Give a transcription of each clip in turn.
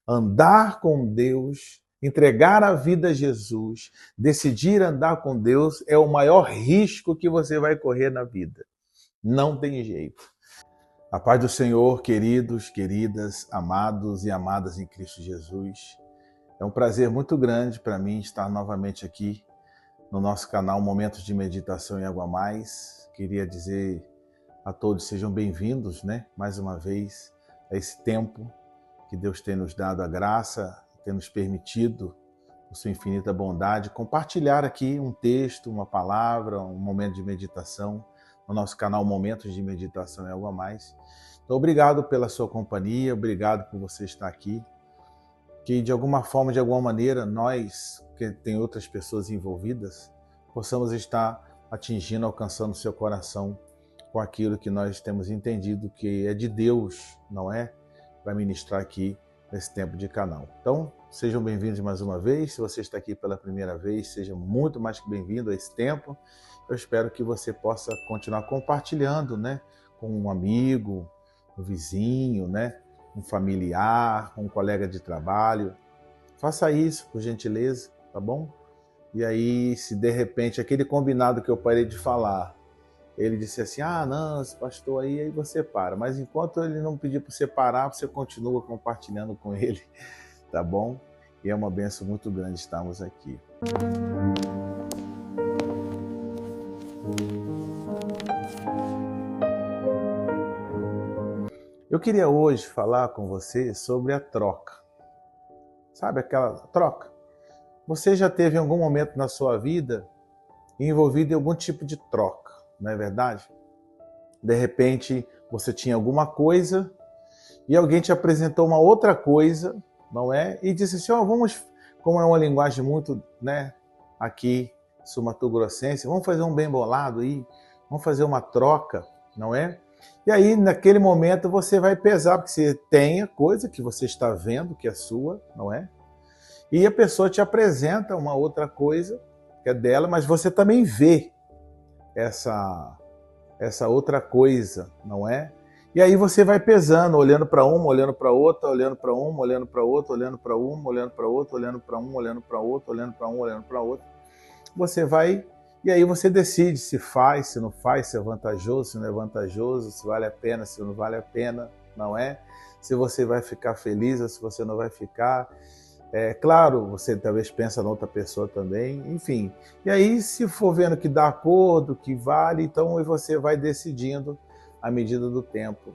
Andar com Deus, entregar a vida a Jesus, decidir andar com Deus é o maior risco que você vai correr na vida. Não tem jeito. A paz do Senhor, queridos, queridas, amados e amadas em Cristo Jesus. É um prazer muito grande para mim estar novamente aqui no nosso canal Momentos de Meditação em Água Mais. Queria dizer a todos, sejam bem-vindos, mais uma vez, a esse tempo que Deus tem nos dado a graça, tem nos permitido, por sua infinita bondade, compartilhar aqui um texto, uma palavra, um momento de meditação no nosso canal Momentos de Meditação em Água Mais. Então, obrigado pela sua companhia, obrigado por você estar aqui. Que de alguma forma, de alguma maneira, nós, que tem outras pessoas envolvidas, possamos estar atingindo, alcançando o seu coração com aquilo que nós temos entendido que é de Deus, não é? Para ministrar aqui nesse tempo de canal. Então, sejam bem-vindos mais uma vez. Se você está aqui pela primeira vez, seja muito mais que bem-vindo a esse tempo. Eu espero que você possa continuar compartilhando, com um amigo, um vizinho, um familiar, um colega de trabalho. Faça isso, por gentileza, tá bom? E aí, se de repente aquele combinado que eu parei de falar, ele disse assim, não, esse pastor aí você para. Mas enquanto ele não pedir para você parar, você continua compartilhando com ele, tá bom? E é uma bênção muito grande estarmos aqui. Eu queria hoje falar com você sobre a troca. Sabe aquela troca? Você já teve em algum momento na sua vida envolvido em algum tipo de troca, não é verdade? De repente, você tinha alguma coisa e alguém te apresentou uma outra coisa, não é? E disse assim, vamos, como é uma linguagem muito, aqui, sul-mato-grossense, vamos fazer um bem bolado aí, vamos fazer uma troca, não é? E aí, naquele momento, você vai pesar, porque você tem a coisa que você está vendo, que é sua, não é? E a pessoa te apresenta uma outra coisa, que é dela, mas você também vê essa outra coisa, não é? E aí você vai pesando, olhando para uma, olhando para outra, olhando para uma, olhando para outra, olhando para uma, olhando para outra, olhando para um, olhando para outra, olhando para um, olhando para outra. Você vai, e aí você decide se faz, se não faz, se é vantajoso, se não é vantajoso, se vale a pena, se não vale a pena, não é? Se você vai ficar feliz ou se você não vai ficar. Claro, você talvez pensa na outra pessoa também, enfim. E aí, se for vendo que dá acordo, que vale, então você vai decidindo à medida do tempo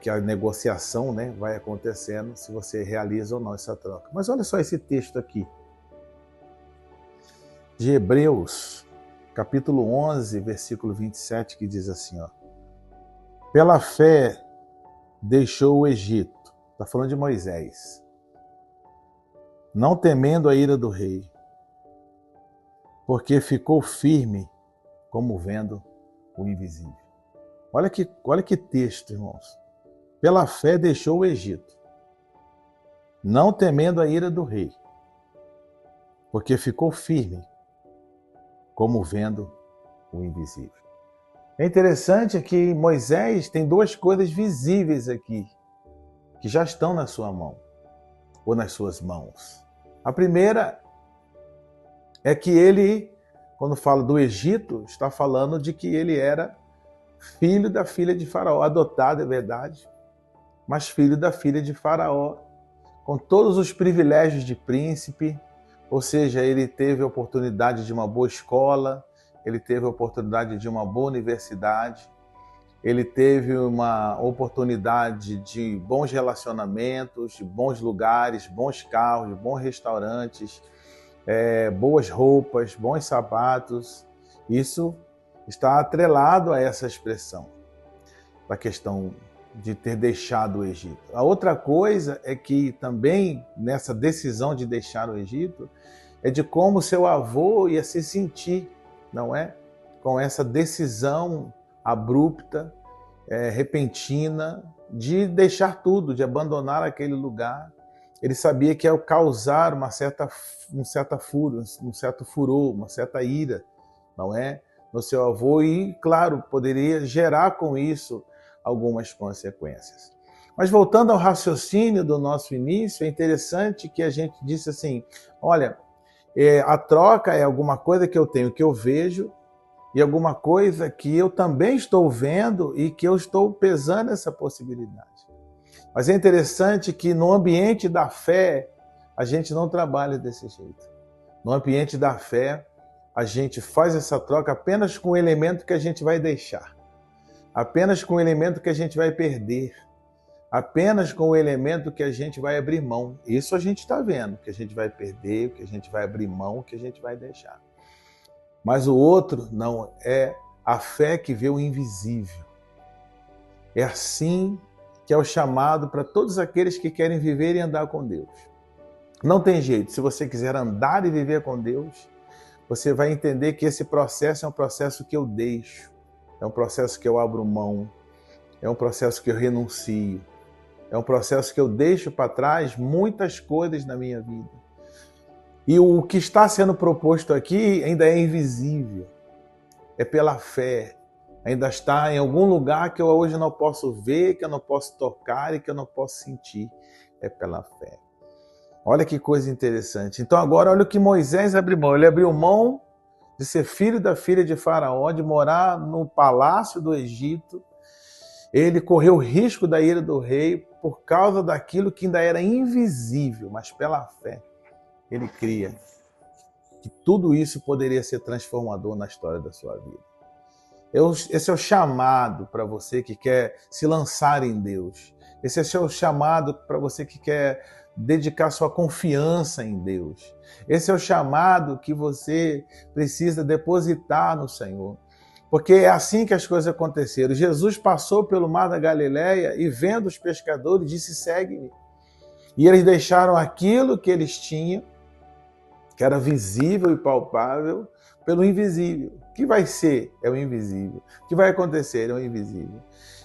que a negociação vai acontecendo, se você realiza ou não essa troca. Mas olha só esse texto aqui, de Hebreus, capítulo 11, versículo 27, que diz assim, pela fé deixou o Egito, está falando de Moisés, não temendo a ira do rei, porque ficou firme como vendo o invisível. Olha que texto, irmãos. Pela fé deixou o Egito, não temendo a ira do rei, porque ficou firme como vendo o invisível. É interessante que Moisés tem duas coisas visíveis aqui, que já estão na sua mão, ou nas suas mãos. A primeira é que ele, quando fala do Egito, está falando de que ele era filho da filha de Faraó, adotado, é verdade, mas filho da filha de Faraó, com todos os privilégios de príncipe, ou seja, ele teve a oportunidade de uma boa escola, ele teve a oportunidade de uma boa universidade, ele teve uma oportunidade de bons relacionamentos, de bons lugares, bons carros, bons restaurantes, boas roupas, bons sapatos. Isso está atrelado a essa expressão, da questão de ter deixado o Egito. A outra coisa é que também nessa decisão de deixar o Egito é de como seu avô ia se sentir, não é? Com essa decisão abrupta, repentina, de deixar tudo, de abandonar aquele lugar. Ele sabia que ia causar um certo furor, uma certa ira, não é? No seu avô e, claro, poderia gerar com isso algumas consequências. Mas voltando ao raciocínio do nosso início, é interessante que a gente disse assim, olha, a troca é alguma coisa que eu tenho, que eu vejo, e alguma coisa que eu também estou vendo e que eu estou pesando essa possibilidade. Mas é interessante que no ambiente da fé, a gente não trabalha desse jeito. No ambiente da fé, a gente faz essa troca apenas com o elemento que a gente vai deixar, apenas com o elemento que a gente vai perder, apenas com o elemento que a gente vai abrir mão. Isso a gente está vendo, que a gente vai perder, que a gente vai abrir mão, que a gente vai deixar. Mas o outro não, é a fé que vê o invisível. É assim que é o chamado para todos aqueles que querem viver e andar com Deus. Não tem jeito, se você quiser andar e viver com Deus, você vai entender que esse processo é um processo que eu deixo, é um processo que eu abro mão, é um processo que eu renuncio, é um processo que eu deixo para trás muitas coisas na minha vida. E o que está sendo proposto aqui ainda é invisível, é pela fé, ainda está em algum lugar que eu hoje não posso ver, que eu não posso tocar e que eu não posso sentir, é pela fé. Olha que coisa interessante. Então agora olha o que Moisés abriu mão. Ele abriu mão de ser filho da filha de Faraó, de morar no palácio do Egito. Ele correu o risco da ira do rei por causa daquilo que ainda era invisível, mas pela fé ele cria que tudo isso poderia ser transformador na história da sua vida. Esse é o chamado para você que quer se lançar em Deus. Esse é o chamado para você que quer dedicar sua confiança em Deus. Esse é o chamado que você precisa depositar no Senhor. Porque é assim que as coisas aconteceram. Jesus passou pelo mar da Galileia e vendo os pescadores disse, segue-me. E eles deixaram aquilo que eles tinham, que era visível e palpável, pelo invisível. O que vai ser é o invisível. O que vai acontecer é o invisível.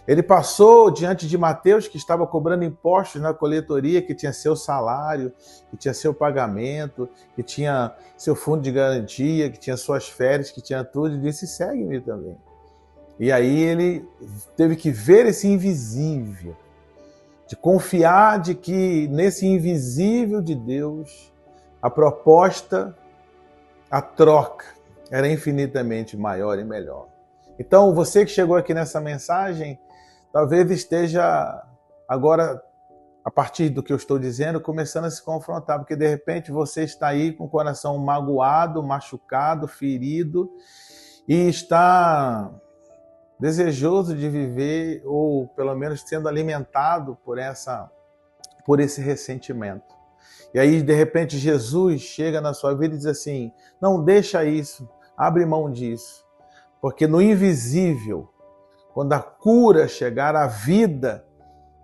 Ele passou diante de Mateus, que estava cobrando impostos na coletoria, que tinha seu salário, que tinha seu pagamento, que tinha seu fundo de garantia, que tinha suas férias, que tinha tudo, e disse, segue-me também. E aí ele teve que ver esse invisível, de confiar de que nesse invisível de Deus, a proposta, a troca, era infinitamente maior e melhor. Então, você que chegou aqui nessa mensagem, talvez esteja agora, a partir do que eu estou dizendo, começando a se confrontar, porque de repente você está aí com o coração magoado, machucado, ferido, e está desejoso de viver, ou pelo menos sendo alimentado por esse ressentimento. E aí, de repente, Jesus chega na sua vida e diz assim, não deixa isso, abre mão disso, porque no invisível, quando a cura chegar, a vida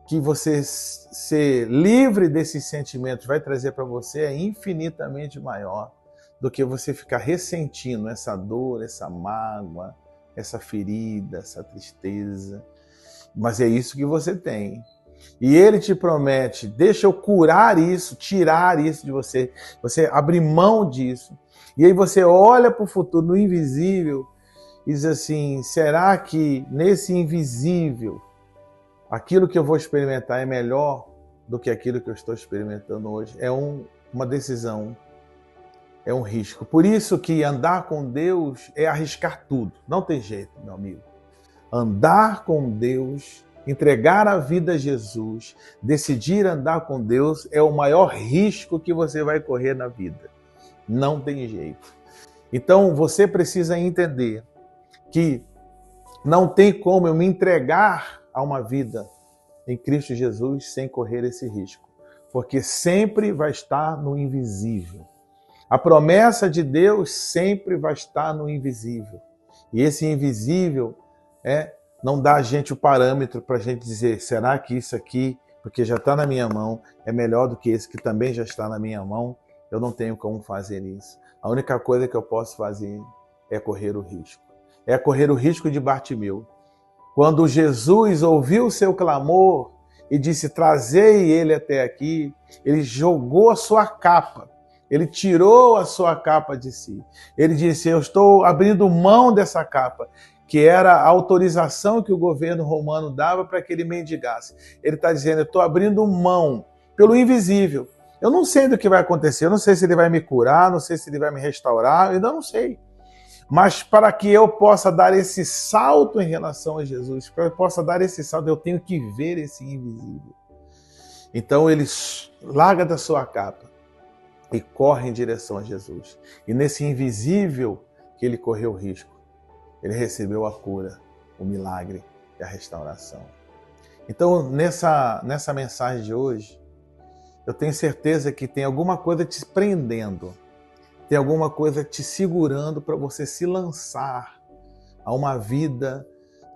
que você ser livre desses sentimentos vai trazer para você é infinitamente maior do que você ficar ressentindo essa dor, essa mágoa, essa ferida, essa tristeza. Mas é isso que você tem. E ele te promete, deixa eu curar isso, tirar isso de você, você abrir mão disso. E aí você olha para o futuro, no invisível, e diz assim, será que nesse invisível, aquilo que eu vou experimentar é melhor do que aquilo que eu estou experimentando hoje? É uma decisão, é um risco. Por isso que andar com Deus é arriscar tudo. Não tem jeito, meu amigo. Andar com Deus, entregar a vida a Jesus, decidir andar com Deus é o maior risco que você vai correr na vida. Não tem jeito. Então você precisa entender que não tem como eu me entregar a uma vida em Cristo Jesus sem correr esse risco, porque sempre vai estar no invisível. A promessa de Deus sempre vai estar no invisível. E esse invisível não dá a gente o parâmetro para a gente dizer, será que isso aqui, porque já está na minha mão, é melhor do que esse que também já está na minha mão? Eu não tenho como fazer isso. A única coisa que eu posso fazer é correr o risco. É correr o risco de Bartimeu. Quando Jesus ouviu o seu clamor e disse, trazei ele até aqui, ele jogou a sua capa. Ele tirou a sua capa de si. Ele disse, eu estou abrindo mão dessa capa. que era a autorização que o governo romano dava para que ele mendigasse. Ele está dizendo, eu estou abrindo mão pelo invisível. Eu não sei do que vai acontecer, eu não sei se ele vai me curar, não sei se ele vai me restaurar, eu ainda não sei. Mas para que eu possa dar esse salto em relação a Jesus, para que eu possa dar esse salto, eu tenho que ver esse invisível. Então ele larga da sua capa e corre em direção a Jesus. E nesse invisível que ele correu o risco, ele recebeu a cura, o milagre e a restauração. Então, nessa mensagem de hoje, eu tenho certeza que tem alguma coisa te prendendo, tem alguma coisa te segurando para você se lançar a uma vida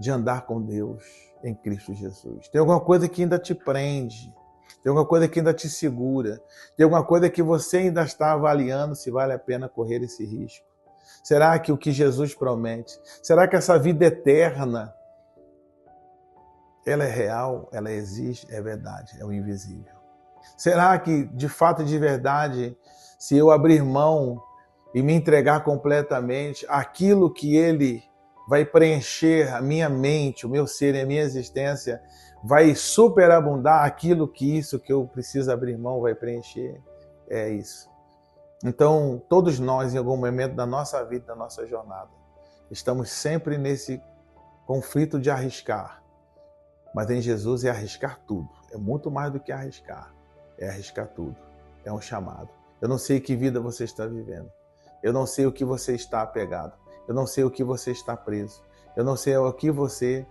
de andar com Deus em Cristo Jesus. Tem alguma coisa que ainda te prende, tem alguma coisa que ainda te segura, tem alguma coisa que você ainda está avaliando se vale a pena correr esse risco. Será que o que Jesus promete, será que essa vida eterna, ela é real, ela existe, é verdade, é o invisível? Será que, de fato e de verdade, se eu abrir mão e me entregar completamente, aquilo que Ele vai preencher a minha mente, o meu ser e a minha existência, vai superabundar aquilo que eu preciso abrir mão vai preencher? É isso. Então, todos nós, em algum momento da nossa vida, da nossa jornada, estamos sempre nesse conflito de arriscar. Mas em Jesus é arriscar tudo. É muito mais do que arriscar. É arriscar tudo. É um chamado. Eu não sei que vida você está vivendo. Eu não sei o que você está apegado. Eu não sei o que você está preso. Eu não sei o que você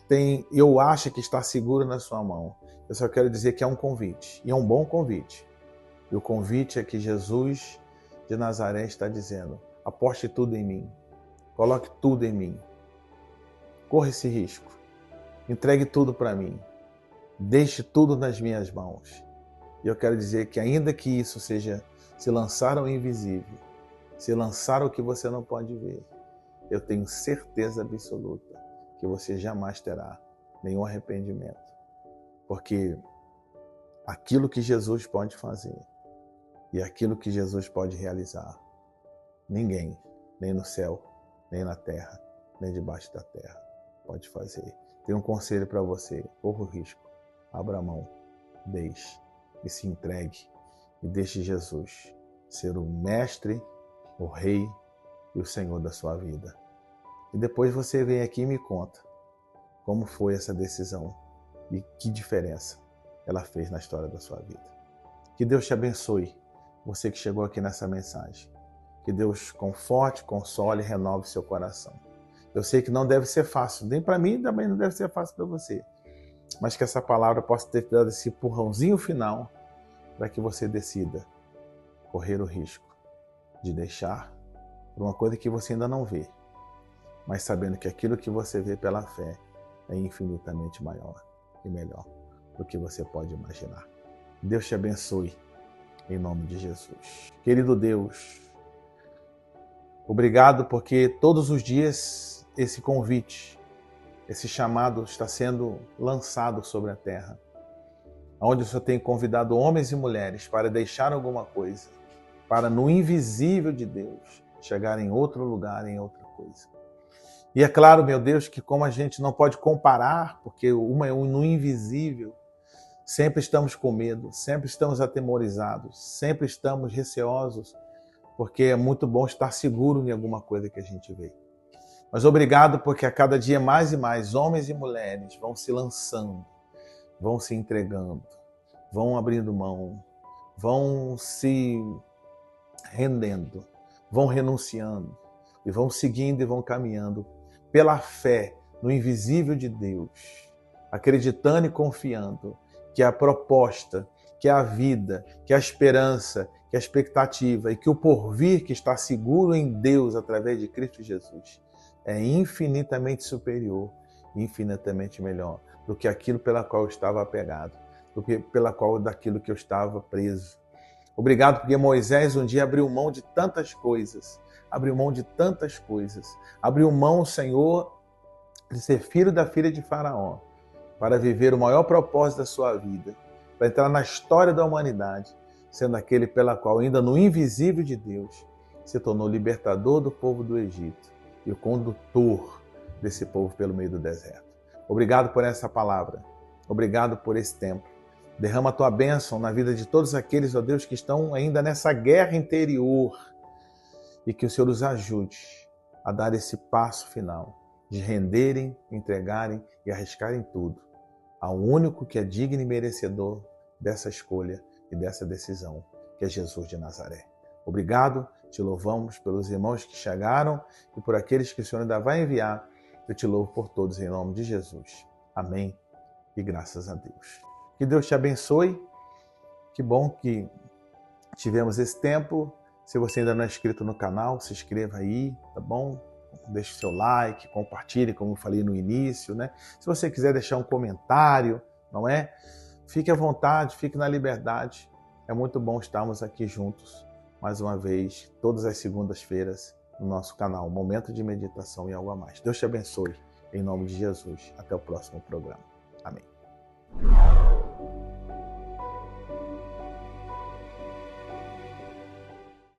tem, eu acho que está seguro na sua mão. Eu só quero dizer que é um convite. E é um bom convite. E o convite é que Jesus de Nazaré está dizendo: aposte tudo em mim. Coloque tudo em mim. Corra esse risco. Entregue tudo para mim. Deixe tudo nas minhas mãos. E eu quero dizer que ainda que isso seja se lançar ao invisível, se lançar ao que você não pode ver, eu tenho certeza absoluta que você jamais terá nenhum arrependimento. Porque aquilo que Jesus pode fazer e aquilo que Jesus pode realizar, ninguém, nem no céu, nem na terra, nem debaixo da terra, pode fazer. Tenho um conselho para você: corra o risco, abra a mão, deixe e se entregue e deixe Jesus ser o mestre, o rei e o Senhor da sua vida. E depois você vem aqui e me conta como foi essa decisão e que diferença ela fez na história da sua vida. Que Deus te abençoe, você que chegou aqui nessa mensagem. Que Deus conforte, console e renove seu coração. Eu sei que não deve ser fácil, nem para mim, também não deve ser fácil para você. Mas que essa palavra possa ter dado esse empurrãozinho final para que você decida correr o risco de deixar por uma coisa que você ainda não vê, mas sabendo que aquilo que você vê pela fé é infinitamente maior e melhor do que você pode imaginar. Deus te abençoe, em nome de Jesus. Querido Deus, obrigado porque todos os dias esse convite, esse chamado está sendo lançado sobre a terra, onde o Senhor tem convidado homens e mulheres para deixar alguma coisa, para no invisível de Deus chegar em outro lugar, em outra coisa. E é claro, meu Deus, que como a gente não pode comparar, porque uma é no invisível, sempre estamos com medo, sempre estamos atemorizados, sempre estamos receosos, porque é muito bom estar seguro em alguma coisa que a gente vê. Mas obrigado porque a cada dia mais e mais homens e mulheres vão se lançando, vão se entregando, vão abrindo mão, vão se rendendo, vão renunciando e vão seguindo e vão caminhando pela fé no invisível de Deus, acreditando e confiando que a proposta, que a vida, que a esperança, que a expectativa e que o porvir que está seguro em Deus através de Cristo Jesus é infinitamente superior, infinitamente melhor do que aquilo pela qual eu estava apegado, daquilo que eu estava preso. Obrigado porque Moisés um dia abriu mão de tantas coisas, abriu mão, Senhor, de ser filho da filha de Faraó, para viver o maior propósito da sua vida, para entrar na história da humanidade, sendo aquele pela qual, ainda no invisível de Deus, se tornou libertador do povo do Egito e o condutor desse povo pelo meio do deserto. Obrigado por essa palavra. Obrigado por esse tempo. Derrama a tua bênção na vida de todos aqueles, ó Deus, que estão ainda nessa guerra interior e que o Senhor os ajude a dar esse passo final de renderem, entregarem e arriscarem tudo ao único que é digno e merecedor dessa escolha e dessa decisão, que é Jesus de Nazaré. Obrigado, te louvamos pelos irmãos que chegaram e por aqueles que o Senhor ainda vai enviar. Eu te louvo por todos em nome de Jesus. Amém e graças a Deus. Que Deus te abençoe. Que bom que tivemos esse tempo. Se você ainda não é inscrito no canal, se inscreva aí, tá bom? Deixe o seu like, compartilhe, como eu falei no início, né? Se você quiser deixar um comentário, não é? Fique à vontade, fique na liberdade. É muito bom estarmos aqui juntos, mais uma vez, todas as segundas-feiras, no nosso canal Momento de Meditação e Algo a Mais. Deus te abençoe, em nome de Jesus. Até o próximo programa. Amém.